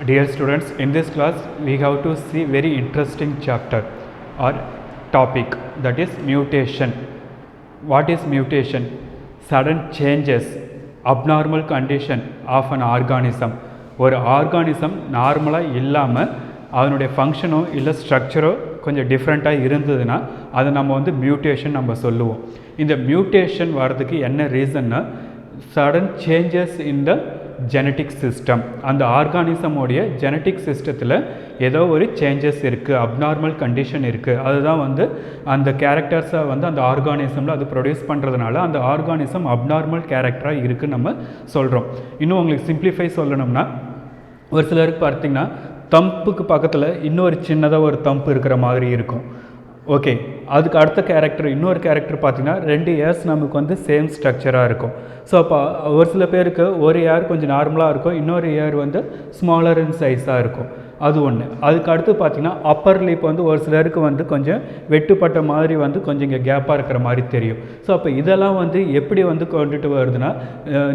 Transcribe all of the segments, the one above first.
Dear students, in this class we have to see very interesting chapter or topic, that is mutation. What is mutation? Sudden changes, abnormal condition of an organism. ஒரு organism நார்மலாக இல்லாமல் அதனுடைய ஃபங்க்ஷனோ இல்லை ஸ்ட்ரக்சரோ கொஞ்சம் டிஃப்ரெண்ட்டாக இருந்ததுன்னா அதை நம்ம வந்து மியூட்டேஷன் நம்ம சொல்லுவோம். இந்த மியூட்டேஷன் வர்றதுக்கு என்ன ரீசன்னா, sudden changes in the genetic system. அந்த ஆர்கானிசமோடைய ஜெனட்டிக் சிஸ்டத்தில் ஏதோ ஒரு சேஞ்சஸ் இருக்குது, அப்நார்மல் கண்டிஷன் இருக்குது. அதுதான் வந்து அந்த கேரக்டர்ஸை வந்து அந்த ஆர்கானிசமில் அது ப்ரொடியூஸ் பண்ணுறதுனால அந்த ஆர்கானிசம் அப்நார்மல் கேரக்டராக இருக்குதுன்னு நம்ம சொல்கிறோம். இன்னும் உங்களுக்கு சிம்பிளிஃபை சொல்லணும்னா, ஒரு சிலருக்கு பார்த்திங்கன்னா தம்புக்கு பக்கத்தில் இன்னொரு சின்னதாக ஒரு தம்பு இருக்கிற மாதிரி இருக்கும். ஓகே, அதுக்கு அடுத்த கேரக்டர் இன்னொரு கேரக்டர் பார்த்திங்கன்னா 2 இயர்ஸ் நமக்கு வந்து சேம் ஸ்ட்ரக்சராக இருக்கும். ஸோ அப்போ ஒரு சில பேருக்கு ஒரு இயர் கொஞ்சம் நார்மலாக இருக்கும், இன்னொரு இயர் வந்து ஸ்மாலர் இன் சைஸாக இருக்கும். அது ஒன்று. அதுக்கு அடுத்து பார்த்திங்கன்னா அப்பர் லிப் வந்து ஒரு சிலருக்கு வந்து கொஞ்சம் வெட்டுப்பட்ட மாதிரி வந்து கொஞ்சம் இங்கே கேப்பாக இருக்கிற மாதிரி தெரியும். ஸோ அப்போ இதெல்லாம் வந்து எப்படி வந்து கொண்டுட்டு வருதுன்னா,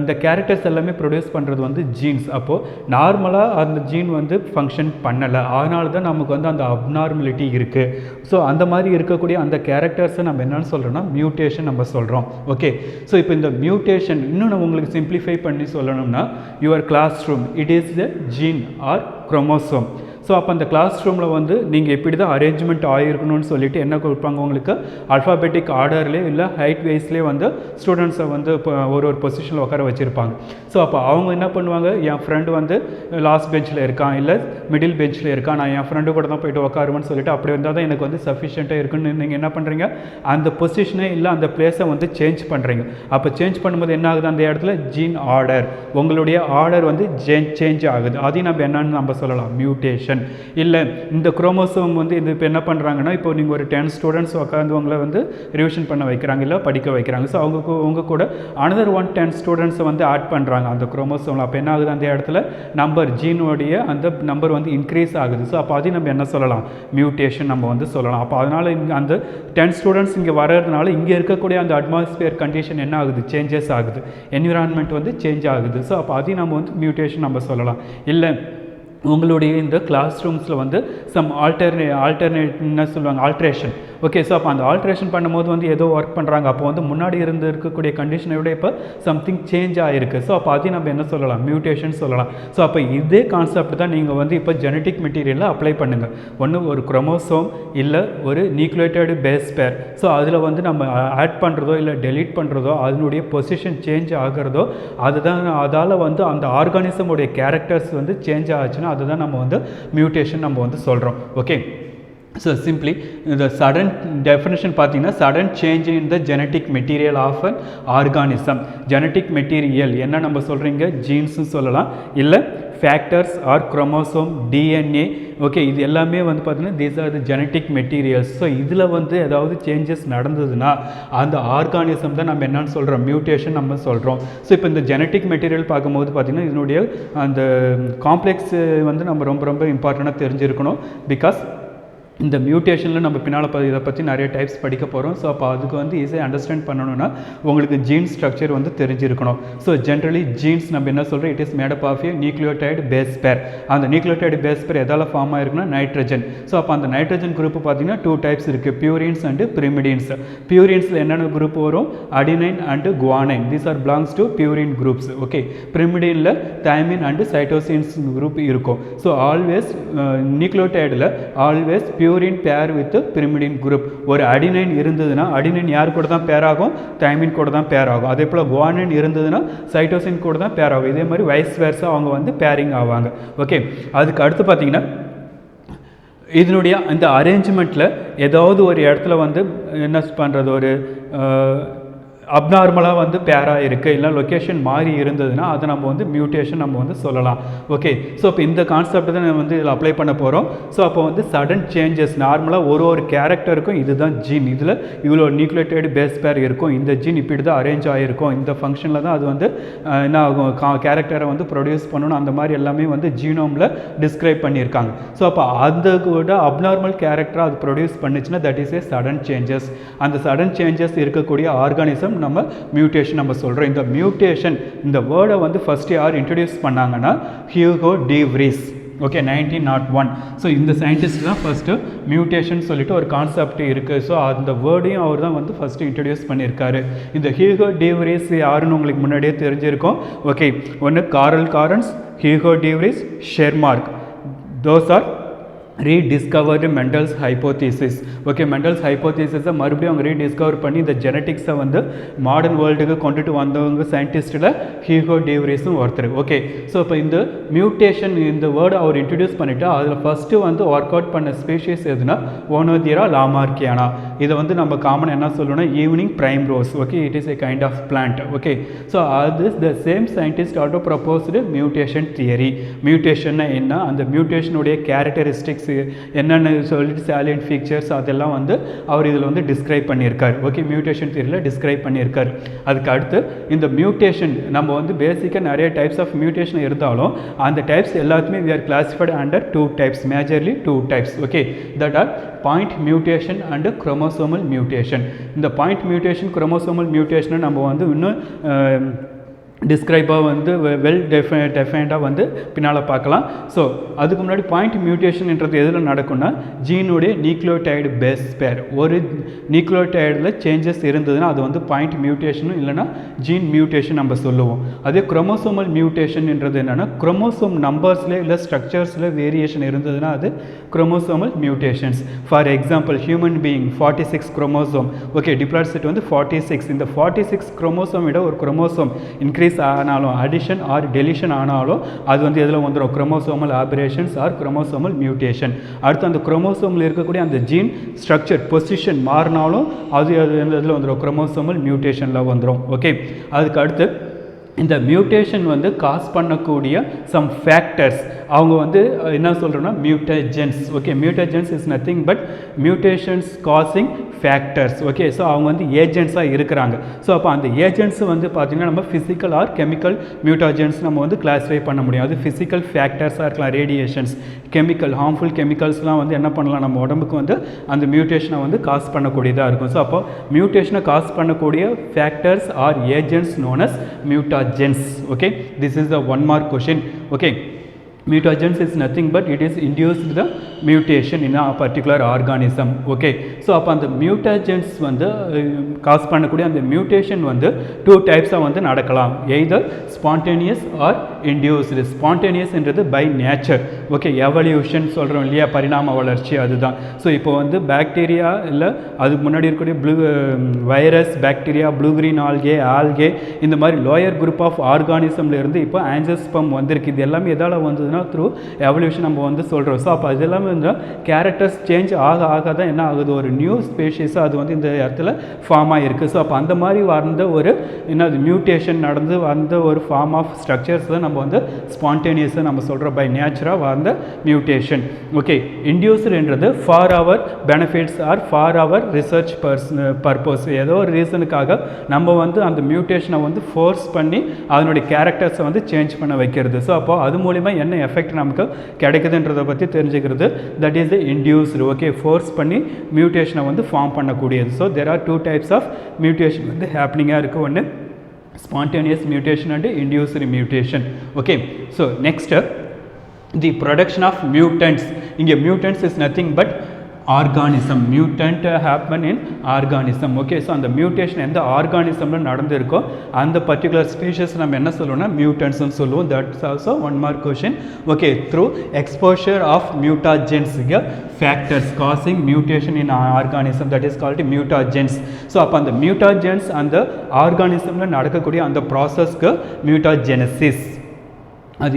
இந்த கேரக்டர்ஸ் எல்லாமே ப்ரொடியூஸ் பண்ணுறது வந்து ஜீன்ஸ். அப்போது நார்மலாக அந்த ஜீன் வந்து ஃபங்க்ஷன் பண்ணலை, அதனால தான் நமக்கு வந்து அந்த அப்நார்மலிட்டி இருக்குது. ஸோ அந்த மாதிரி இருக்கக்கூடிய அந்த கேரக்டர்ஸை நம்ம என்னென்னு சொல்கிறோன்னா மியூட்டேஷன் நம்ம சொல்கிறோம். ஓகே, ஸோ இப்போ இந்த மியூட்டேஷன் இன்னும் நான் உங்களுக்கு சிம்பிளிஃபை பண்ணி சொல்லணும்னா, your classroom it is the gene or chromosome. So அப்போ அந்த கிளாஸ் ரூமில் வந்து நீங்கள் எப்படி தான் அரேஞ்ச்மெண்ட் ஆகிருக்கணும்னு சொல்லிட்டு என்ன கொடுப்பாங்க உங்களுக்கு, அல்ஃபாபெட்டிக் ஆர்டர்லேயே இல்லை ஹைட் வைஸ்லேயே வந்து ஸ்டூடெண்ட்ஸை வந்து இப்போ ஒரு பொசிஷனில் உட்கார வச்சுருப்பாங்க. ஸோ அப்போ அவங்க என்ன பண்ணுவாங்க, என் ஃப்ரெண்டு வந்து லாஸ்ட் பெஞ்சில் இருக்கான் இல்லை மிடில் பெஞ்சில் இருக்கான், நான் என் ஃப்ரெண்டு கூட தான் போய்ட்டு உட்காருவேன்னு சொல்லிட்டு அப்படி வந்தால் தான் எனக்கு வந்து சஃபிஷியண்ட்டாக இருக்குன்னு நீங்கள் என்ன பண்ணுறீங்க, அந்த பொசிஷனே இல்லை அந்த பிளேஸை வந்து சேஞ்ச் பண்ணுறீங்க. அப்போ சேஞ்ச் பண்ணும்போது என்ன ஆகுது, அந்த இடத்துல ஜீன் ஆர்டர், உங்களுடைய ஆர்டர் வந்து சேஞ்ச் ஆகுது. அதையும் நம்ம என்னன்னு நம்ம சொல்லலாம் மியூட்டேஷன். இல்லை இந்த குரோமோசோம் வந்து இது இப்போ என்ன பண்ணுறாங்கன்னா, இப்போ நீங்கள் ஒரு 10 ஸ்டூடெண்ட்ஸ் உட்காந்து உங்களை வந்து ரிவிஷன் பண்ண வைக்கிறாங்க இல்லை படிக்க வைக்கிறாங்க. ஸோ அவங்க கூட அனதர் 10 ஸ்டூடெண்ட்ஸை வந்து ஆட் பண்ணுறாங்க அந்த குரோமோசோமில். அப்போ என்ன ஆகுது, அந்த இடத்துல நம்பர் ஜீனோடைய அந்த நம்பர் வந்து இன்க்ரீஸ் ஆகுது. ஸோ அப்போ அதையும் நம்ம என்ன சொல்லலாம், மியூட்டேஷன் நம்ம வந்து சொல்லலாம். அப்போ அதனால் இங்கே அந்த 10 ஸ்டூடெண்ட்ஸ் இங்கே வர்றதுனால இங்கே இருக்கக்கூடிய அந்த அட்மாஸ்பியர் கண்டிஷன் என்ன ஆகுது, சேஞ்சஸ் ஆகுது, என்விரான்மெண்ட் வந்து சேஞ்ச் ஆகுது. ஸோ அப்போ அதையும் நம்ம வந்து மியூட்டேஷன் நம்ம சொல்லலாம். இல்லை உங்களுடைய இந்த கிளாஸ் ரூம்ஸில் வந்து சம் ஆல்டர்னேட் என்ன சொல்லுவாங்க, ஆல்ட்ரேஷன். ஓகே, ஸோ அப்போ அந்த ஆல்ட்ரேஷன் பண்ணும்போது வந்து ஏதோ ஒர்க் பண்ணுறாங்க, அப்போ வந்து முன்னாடி இருந்து இருக்கக்கூடிய கண்டிஷனை விட இப்போ சம்திங் சேஞ்ச் ஆகிருக்கு. ஸோ அப்போ அதையும் நம்ம என்ன சொல்லலாம், மியூட்டேஷன் சொல்லலாம். ஸோ அப்போ இதே கான்செப்ட் தான் நீங்கள் வந்து இப்போ ஜெனட்டிக் மெட்டீரியலில் அப்ளை பண்ணுங்கள். ஒன்று ஒரு குரோமோசோம் இல்லை ஒரு நியூக்ளியோடைடு பேஸ் பேர். ஸோ அதில் வந்து நம்ம ஆட் பண்ணுறதோ இல்லை டெலீட் பண்ணுறதோ அதனுடைய பொசிஷன் சேஞ்ச் ஆகிறதோ அதுதான், அதால் வந்து அந்த ஆர்கானிசமுடைய கேரக்டர்ஸ் வந்து சேஞ்ச் ஆச்சுன்னா அதுதான் நம்ம வந்து மியூட்டேஷன் நம்ம வந்து சொல்கிறோம். ஓகே, ஸோ சிம்பிளி இந்த சடன் டெஃபினேஷன் பார்த்தீங்கன்னா, sudden change in the genetic material of an organism. Genetic material என்ன நம்ம சொல்கிறீங்க, ஜீன்ஸும் சொல்லலாம் இல்லை factors or chromosome, DNA. Okay, இது எல்லாமே வந்து பார்த்திங்கன்னா these are the genetic materials. So இதில் வந்து ஏதாவது சேஞ்சஸ் நடந்ததுன்னா அந்த ஆர்கானிசம் தான் நம்ம என்னென்னு சொல்கிறோம், மியூட்டேஷன் நம்ம சொல்கிறோம். ஸோ இப்போ இந்த ஜெனட்டிக் மெட்டீரியல் பார்க்கும்போது பார்த்திங்கன்னா இதனுடைய அந்த காம்ப்ளெக்ஸ் வந்து நம்ம ரொம்ப இம்பார்ட்டண்ட்டாக தெரிஞ்சிருக்கணும். பிகாஸ் இந்த மியூட்டேஷனில் நம்ம பின்னால் இதை பற்றி நிறைய டைப்ஸ் படிக்க போகிறோம். ஸோ அப்போ அதுக்கு வந்து ஈஸியாக அண்டர்ஸ்டாண்ட் பண்ணணும்னா உங்களுக்கு ஜீன் ஸ்ட்ரக்சர் வந்து தெரிஞ்சிருக்கணும். ஸோ ஜென்ரலி ஜீன்ஸ் நம்ம என்ன சொல்கிறோம், it is made up of a nucleotide base pair. அந்த நியூக்ளியோடைடு பேஸ் பேர் எதால் ஃபார்ம் ஆயிருக்குன்னா நைட்ரஜன். ஸோ அப்போ அந்த நைட்ரஜன் குரூப் பார்த்திங்கன்னா 2 டைப்ஸ் இருக்குது, பியூரின்ஸ் அண்டு பிரிமிடின்ஸ். பியூரின்ஸில் என்னென்ன குரூப் வரும், adenine and guanine, these are belongs to purine groups. Okay, பிரிமிடினில் தைமின் அண்டு சைட்டோசின்ஸ் குரூப் இருக்கும். ஸோ ஆல்வேஸ் நியூக்ளியோடைடில் always purine pair with pyrimidine group. ஒரு அடினைன் இருந்ததுன்னா அடினைன் யார் கூட தான் பேர் ஆகும், தைமின் கூட தான் பேர் ஆகும். அதே போல் குவானைன் இருந்ததுன்னா சைட்டோசின் கூட தான் பேர் ஆகும். இதே மாதிரி வைஸ் வேர்ஸாக அவங்க வந்து பேரிங் ஆவாங்க. ஓகே, அதுக்கு அடுத்து பார்த்திங்கன்னா இதனுடைய அந்த அரேஞ்ச்மெண்ட்டில் ஏதாவது ஒரு இடத்துல வந்து என்ன பண்ணுறது, ஒரு அப்நார்மலாக வந்து பேராக இருக்குது இல்லை லொக்கேஷன் மாறி இருந்ததுன்னா அதை நம்ம வந்து மியூட்டேஷன் நம்ம வந்து சொல்லலாம். ஓகே, ஸோ இப்போ இந்த கான்செப்ட் தான் நம்ம வந்து இதில் அப்ளை பண்ண போகிறோம். ஸோ அப்போ வந்து சடன் சேஞ்சஸ் நார்மலாக ஒரு கேரக்டருக்கும் இதுதான் ஜீன், இதில் இவ்வளோ நியூக்ளியோடைடு பேஸ் பேர் இருக்கும், இந்த ஜீன் இப்படி தான் அரேஞ்ச் ஆகிருக்கும், இந்த ஃபங்க்ஷனில் தான் அது வந்து என்ன ஆகும், கேரக்டரை வந்து ப்ரொடியூஸ் பண்ணணும், அந்த மாதிரி எல்லாமே வந்து ஜீனோமில் டிஸ்கிரைப் பண்ணியிருக்காங்க. ஸோ அப்போ அந்த கூட அப்நார்மல் கேரக்டராக அது ப்ரொடியூஸ் பண்ணிச்சுன்னா that is a sudden changes. அந்த சடன் சேஞ்சஸ் இருக்கக்கூடிய ஆர்கானிசம் நம்ம மியூட்டேஷன் நம்ம சொல்கிறோம். இந்த மியூட்டேஷன் இந்த வேர்டை வந்து ஃபஸ்ட்டு யார் இன்ட்ரடியூஸ் பண்ணாங்கன்னா Hugo de Vries. Okay 1901. So இந்த சயின்டிஸ்ட் தான் ஃபஸ்ட்டு மியூட்டேஷன் சொல்லிட்டு ஒரு கான்செப்ட் இருக்குது. ஸோ அந்த வேர்டையும் அவர் தான் வந்து ஃபஸ்ட்டு இன்ட்ரடியூஸ் பண்ணியிருக்காரு. இந்த ஹியூகோ டி விரீஸ் யாருன்னு உங்களுக்கு முன்னாடியே தெரிஞ்சிருக்கும். ஓகே, ஒன்று Carl Correns, Hugo de Vries, Tschermak. Those are rediscovered Mendel's hypothesis. Okay, மெண்டல்ஸ் ஹைப்போதீசிஸை மறுபடியும் அவங்க ரீடிஸ்கவர் பண்ணி இந்த ஜெனட்டிக்ஸை வந்து மாடர்ன் வேர்ல்டுக்கு கொண்டுட்டு வந்தவங்க சயின்டிஸ்ட்டில் ஹியூகோ டி விரீஸும் ஒருத்தர். ஓகே, ஸோ இப்போ இந்த மியூட்டேஷன் இந்த வேர்டை அவர் இன்ட்ரடியூஸ் பண்ணிவிட்டு அதில் ஃபஸ்ட்டு வந்து ஒர்க் அவுட் பண்ண ஸ்பீஷீஸ் எதுனா ஓனோதியரா லாமார்க்கியானா. இதை வந்து நம்ம காமன் என்ன சொல்லணும்னா evening primrose. Okay, it is a kind of plant. Okay, so அது the same scientist also proposed mutation theory. மியூட்டேஷன்னா என்ன, அந்த மியூட்டேஷனுடைய கேரக்டரிஸ்டிக்ஸ் என்னென்னு சொல்லிட்டு சாலியன்ட் ஃபீச்சர்ஸ் அதெல்லாம் வந்து அவர் இதில் வந்து டிஸ்கிரைப் பண்ணியிருக்கார். ஓகே, மியூட்டேஷன் தியரியில் டிஸ்கிரைப் பண்ணியிருக்கார். அதுக்கு அடுத்து இந்த மியூட்டேஷன் நம்ம வந்து பேசிக்காக நிறைய டைப்ஸ் ஆஃப் மியூட்டேஷன் இருந்தாலும் அந்த டைப்ஸ் எல்லாத்துமே we are classified under 2 types, majorly 2 types. Okay, that are point mutation and chromosomal mutation. இந்த point mutation chromosomal mutation நம்ம வந்து இன்னும் டிஸ்கிரைபாக வந்து வெல் டெஃபைன்டாக வந்து பின்னால் பார்க்கலாம். ஸோ அதுக்கு முன்னாடி பாயிண்ட் மியூட்டேஷன்ன்றது எதில் நடக்கும்னா ஜீனுடைய நியூக்ளியோடைடு பேஸ் பேர். ஒரு நியூக்ளியோடைடில் சேஞ்சஸ் இருந்ததுன்னா அது வந்து பாயிண்ட் மியூட்டேஷனும் இல்லைனா ஜீன் மியூட்டேஷன் நம்ம சொல்லுவோம். அதே குரோமோசோமல் மியூட்டேஷன்ன்றது என்னென்னா குரோமோசோம் நம்பர்ஸில் இல்லை ஸ்ட்ரக்சர்ஸில் வேரியேஷன் இருந்ததுன்னா அது chromosomal mutations. For example human being 46 chromosome. Okay, diploid set வந்து 46. இந்த 46 குரோமோசோம் விட ஒரு குரோமோசோம் இன்க்ரீஸ் ஆனாலும் அடிஷன் ஆர் டெலிஷன் ஆனாலும் அது வந்து எதில் வந்துடும், chromosomal operations or chromosomal mutation. அடுத்து அந்த குரோமோசோமில் இருக்கக்கூடிய அந்த ஜீன் ஸ்ட்ரக்சர் பொசிஷன் மாறினாலும் அது இதில் வந்துடும், குரோமோசோமல் மியூட்டேஷனில் வந்துடும். ஓகே, அதுக்கு அடுத்து இந்த மியூட்டேஷன் வந்து காஸ் பண்ணக்கூடிய சம் ஃபேக்டர்ஸ் அவங்க வந்து என்ன சொல்கிறோன்னா mutagens. Okay, mutagens is nothing but mutations causing factors. Okay, so அவங்க வந்து ஏஜென்ட்ஸாக இருக்கிறாங்க. ஸோ அப்போ அந்த ஏஜென்ட்ஸ் வந்து பார்த்திங்கன்னா நம்ம ஃபிசிக்கல் ஆர் கெமிக்கல் மியூட்டஜென்ட்ஸ் நம்ம வந்து கிளாஸிஃபை பண்ண முடியும். அது ஃபிசிக்கல் ஃபேக்டர்ஸாக இருக்கலாம், ரேடியேஷன்ஸ், கெமிக்கல் ஹார்ம்ஃபுல் கெமிக்கல்ஸ்லாம் வந்து என்ன பண்ணலாம், நம்ம உடம்புக்கு வந்து அந்த மியூட்டேஷனை வந்து காஸ் பண்ணக்கூடியதாக இருக்கும். ஸோ அப்போ மியூட்டேஷனை காஸ் பண்ணக்கூடிய factors or agents known as mutagens. Okay, this is the 1 mark question. Okay, mutagens is nothing but it is induced the mutation in a particular organism. Okay, so அப்போ அந்த மியூட்டஜென்ஸ் வந்து cos பண்ணக்கூடிய அந்த mutation வந்து 2 டைப்ஸாக வந்து நடக்கலாம். Either spontaneous or induced. ஸ்பான்டேனியஸ்ன்றது பை நேச்சர். ஓகே, எவல்யூஷன் சொல்கிறோம் இல்லையா, பரிணாம வளர்ச்சி, அதுதான். ஸோ இப்போ வந்து பாக்டீரியா இல்லை அதுக்கு முன்னாடி இருக்கக்கூடிய virus, bacteria, blue green algae இந்த மாதிரி லோயர் குரூப் ஆஃப் ஆர்கானிசம்ல இருந்து இப்போ ஆன்ஜியோஸ்பர்ம் வந்திருக்கு. இது எல்லாமே எதால் வந்ததுன்னா த்ரூ எவல்யூஷன் நம்ம வந்து சொல்கிறோம். ஸோ அப்போ அது எல்லாமே வந்து கேரக்டர்ஸ் சேஞ்ச் ஆக தான் என்ன ஆகுது, ஒரு நியூ ஸ்பீஷீஸாக அது வந்து இந்த இடத்துல ஃபார்ம் ஆகிருக்கு. ஸோ அப்போ அந்த மாதிரி வந்த ஒரு என்னது மியூட்டேஷன் நடந்து வந்த ஒரு ஃபார்ம் ஆஃப் ஸ்ட்ரக்சர்ஸ் தான் நம்ம வந்து ஸ்பான்டேனியஸாக நம்ம சொல்கிறோம், பை நேச்சராக வந்த மியூட்டேஷன். ஓகே, இன்டியூஸ்டுன்றது for our benefits or for our research purpose. ஏதோ ஒரு ரீசனுக்காக நம்ம வந்து அந்த மியூட்டேஷனை வந்து ஃபோர்ஸ் பண்ணி அதனுடைய கேரக்டர்ஸை வந்து சேஞ்ச் பண்ண வைக்கிறது. ஸோ அப்போ அது மூலிமா என்ன எஃபெக்ட் நமக்கு கிடைக்குதுன்றதை பற்றி தெரிஞ்சுக்கிறது, that is the induced. Okay, force பண்ணி மியூட்டேஷனை வந்து ஃபார்ம் பண்ணக்கூடியது. So there are 2 types of mutation வந்து ஹேப்பனிங்காக இருக்குது. ஒன்று spontaneous mutation and induced mutation. Okay, so next the production of mutants. In a mutants is nothing but organism. Mutant happen in organism. Okay, so அந்த mutation எந்த ஆர்கானிசமில் நடந்திருக்கோ அந்த particular species நம்ம என்ன சொல்லுவோம்னா மியூட்டன்ட்ஸ்னு சொல்லுவோம். That's also 1 mark question. Okay, through exposure of mutagens factors causing mutation in organism, that is called mutagens. So அப்போ அந்த மியூட்டாஜென்ஸ் அந்த ஆர்கானிசமில் நடக்கக்கூடிய அந்த ப்ராசஸ்க்கு மியூட்டாஜெனசிஸ், அது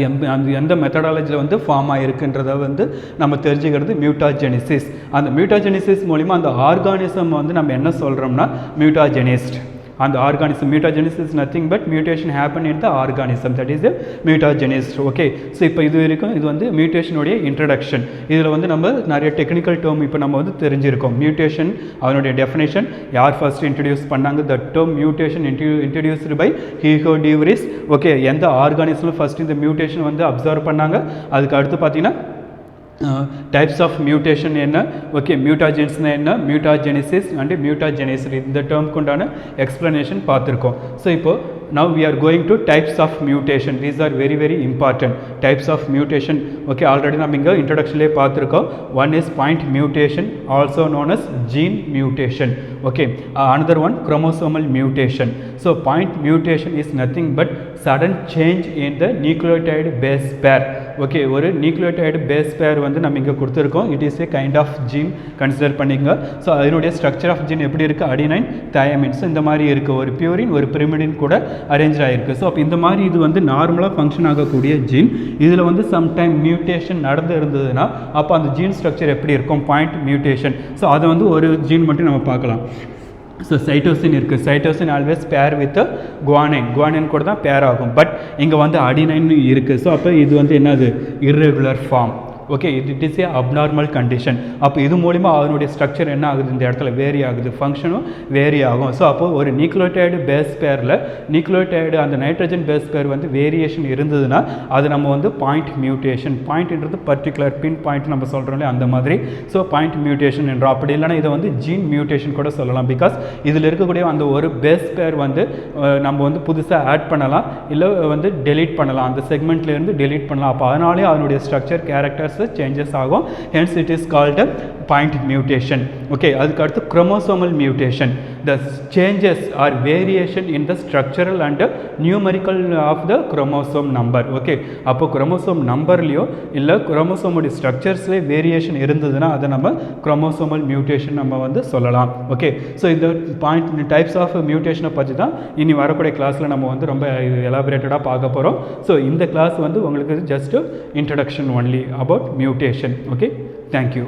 எந்த மெத்தடாலஜியில் வந்து ஃபார்ம் ஆகிருக்குன்றதை வந்து நம்ம தெரிஞ்சுக்கிறது மியூட்டாஜெனிசிஸ். அந்த மியூட்டாஜெனிசிஸ் மூலிமா அந்த ஆர்கானிசம் வந்து நம்ம என்ன சொல்கிறோம்னா மியூட்டாஜெனிஸ்ட். அந்த organism mutagenesis is nothing but mutation happen in the organism, that is the mutagenist. Okay, so இப்போ இது வரைக்கும் இது வந்து மியூட்டேஷனுடைய இன்ட்ரடக்ஷன். இதில் வந்து நம்ம நிறைய டெக்னிக்கல் டேர்ம் இப்போ நம்ம வந்து தெரிஞ்சிருக்கோம். மியூட்டேஷன் அதனுடைய டெஃபினேஷன் யார் ஃபர்ஸ்ட் இன்ட்ரடியூஸ் பண்ணாங்க, the term mutation introduced by Hugo de Vries. Okay, எந்த ஆர்கானிசமில் ஃபர்ஸ்ட் இந்த மியூட்டேஷன் வந்து அப்சர்வ் பண்ணாங்க. அதுக்கு அடுத்து பார்த்தீங்கன்னா டைப்ஸ் ஆஃப் மியூட்டேஷன் என்ன, ஓகே, மியூட்டாஜென்ஸ்னா என்ன, மியூட்டாஜெனிசிஸ் அண்ட் மியூட்டாஜெனிசிஸ், இந்த டேர்முக்கு உண்டான எக்ஸ்ப்ளனேஷன் பார்த்துருக்கோம். ஸோ இப்போது now we are going to types of mutation. These are very very important types of mutation. Okay, already நம்ம இங்க introduction லே பார்த்திருக்கோம். One is point mutation, also known as gene mutation. Okay, another one chromosomal mutation. So point mutation is nothing but sudden change in the nucleotide base pair. Okay, ஒரு nucleotide base pair வந்து நம்ம இங்க கொடுத்திருக்கோம். It is a kind of gene consider பண்ணிங்க. So அதனுடைய structure of gene எப்படி இருக்கு? adenine thymine. So இந்த மாதிரி இருக்கு, ஒரு purine ஒரு pyrimidine கூட அரேஞ்ச் ஆயிருக்கு. ஸோ அப்போ இந்த மாதிரி இது வந்து நார்மலாக ஃபங்க்ஷன் ஆகக்கூடிய ஜீன். இதில் வந்து சம்டைம் மியூட்டேஷன் நடந்து இருந்ததுன்னா அப்போ அந்த ஜீன் ஸ்ட்ரக்சர் எப்படி இருக்கும்? Point mutation. ஸோ அதை வந்து ஒரு ஜீன் மட்டும் நம்ம பார்க்கலாம். ஸோ சைட்டோசின் இருக்குது. Cytosine always bear with guanine. Guanine கூட தான் பேர் ஆகும். பட் இங்கே வந்து அடினைன் இருக்குது. ஸோ அப்போ இது வந்து என்னது? Irregular form. Okay, it is a abnormal condition. அப்போ இது மூலிமா அதனுடைய ஸ்ட்ரக்சர் என்ன ஆகுது? இந்த இடத்துல வேரி ஆகுது, ஃபங்க்ஷனும் வேரி ஆகும். ஸோ அப்போது ஒரு நியூக்ளியோடைடு பேஸ் பேரில் நியூக்ளியோடைடு அந்த நைட்ரஜன் பேஸ் பேர் வந்து வேரியேஷன் இருந்ததுன்னா அது நம்ம வந்து பாயிண்ட் மியூட்டேஷன். பாயிண்ட்ன்றது பர்டிகுலர் பின் பாயிண்ட் நம்ம சொல்கிறோம் இல்லையா, அந்த மாதிரி. ஸோ பாயிண்ட் மியூட்டேஷன் என்றோம். அப்படி இல்லைனா இதை வந்து ஜீன் மியூட்டேஷன் கூட சொல்லலாம். பிகாஸ் இதில் இருக்கக்கூடிய அந்த ஒரு பேஸ் பேர் வந்து நம்ம வந்து புதுசாக ஆட் பண்ணலாம், இல்லை வந்து டெலீட் பண்ணலாம், அந்த செக்மெண்ட்லேருந்து டெலீட் பண்ணலாம். அப்போ அதனாலே அதனுடைய ஸ்ட்ரக்சர் கேரக்டர்ஸ் changes ஆகும். hence it is called a point mutation. okay, அதுக்கு அடுத்து chromosomal mutation. the changes or variation in the structural and numerical of the chromosome number. okay, அப்போ chromosome numberலயோ இல்லை குரோமோசோமோட ஸ்ட்ரக்சர்ஸ்ல வேரியேஷன் இருந்ததுன்னா அதை நம்ம chromosomal mutation நம்ம வந்து சொல்லலாம். ஓகே, ஸோ இந்த பாயிண்ட் டைப்ஸ் ஆஃப் மியூட்டேஷனை பற்றி தான் இனி வரக்கூடிய கிளாஸில் நம்ம வந்து ரொம்ப எலாபரேட்டடாக பார்க்க போகிறோம். ஸோ இந்த கிளாஸ் வந்து உங்களுக்கு just introduction only about mutation. okay, thank you.